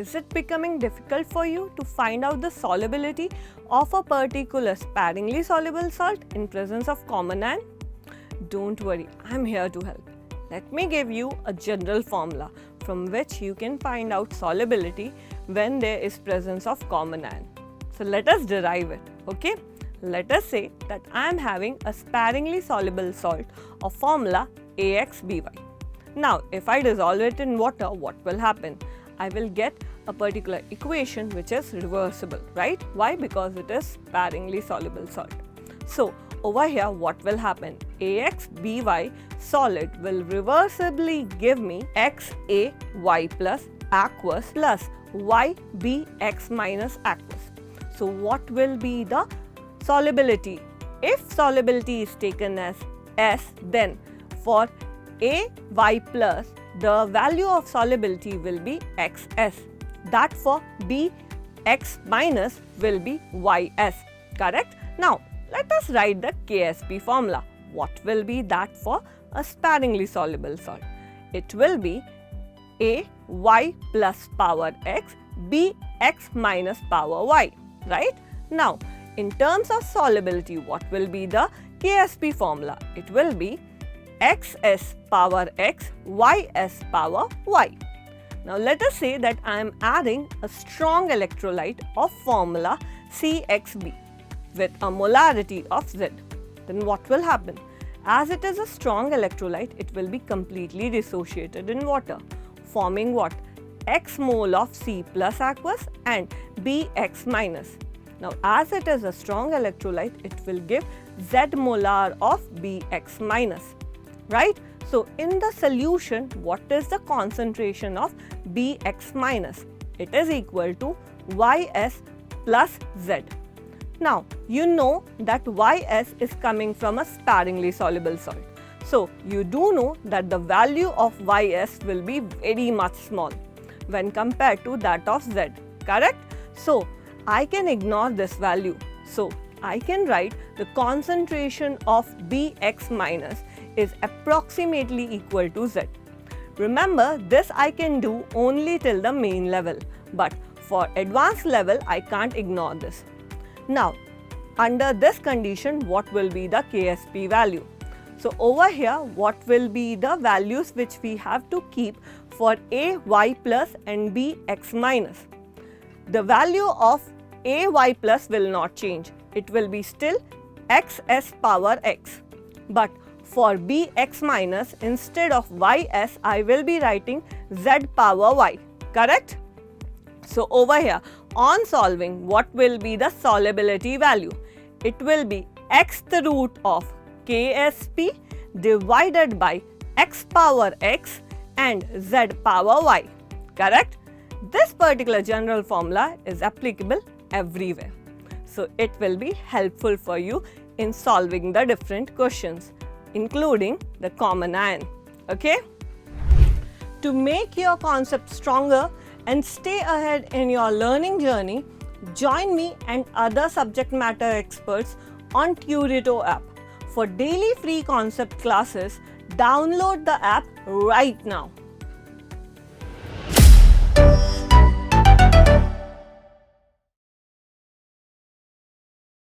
is it becoming difficult for you to find out the solubility of a particular sparingly soluble salt in presence of common ion? Don't worry, I am here to help. Let me give you a general formula from which you can find out solubility when there is presence of common ion. So let us derive it, okay? Let us say that I am having a sparingly soluble salt of formula AXBY. Now, if I dissolve it in water, what will happen? I will get a particular equation which is reversible, right? Why? Because it is sparingly soluble salt. So, over here what will happen? AXBY solid will reversibly give me XAY plus aqueous plus YBX minus aqueous. So, what will be the solubility? If solubility is taken as S, then for AY plus, the value of solubility will be XS. That for BX minus will be YS. Correct? Now, let us write the KSP formula. What will be that for a sparingly soluble salt? It will be AY plus power X, BX minus power Y. Right? Now, in terms of solubility, what will be the KSP formula? It will be XS power X, YS power Y. Now let us say that I am adding a strong electrolyte of formula CXB with a molarity of Z. Then what will happen? As it is a strong electrolyte, it will be completely dissociated in water, forming what? X mole of C plus aqueous and BX minus. Now as it is a strong electrolyte, it will give Z molar of BX minus. Right? So, in the solution, what is the concentration of BX minus? It is equal to YS plus Z. Now, you know that YS is coming from a sparingly soluble salt. So, you do know that the value of YS will be very much small when compared to that of Z. Correct? So, I can ignore this value. So, I can write the concentration of BX minus is approximately equal to Z. Remember, this I can do only till the main level, but for advanced level, I can't ignore this. Now, under this condition, what will be the KSP value? So, over here, what will be the values which we have to keep for AY plus and BX minus? The value of AY plus will not change. It will be still XS power X. But for BX minus, instead of YS, I will be writing Z power Y. Correct? So, over here, on solving, what will be the solubility value? It will be X the root of KSP divided by X power X and Z power Y. Correct? This particular general formula is applicable everywhere. So, it will be helpful for you in solving the different questions, including the common ion. Okay? To make your concept stronger and stay ahead in your learning journey, join me and other subject matter experts on Qurito app. For daily free concept classes, download the app right now.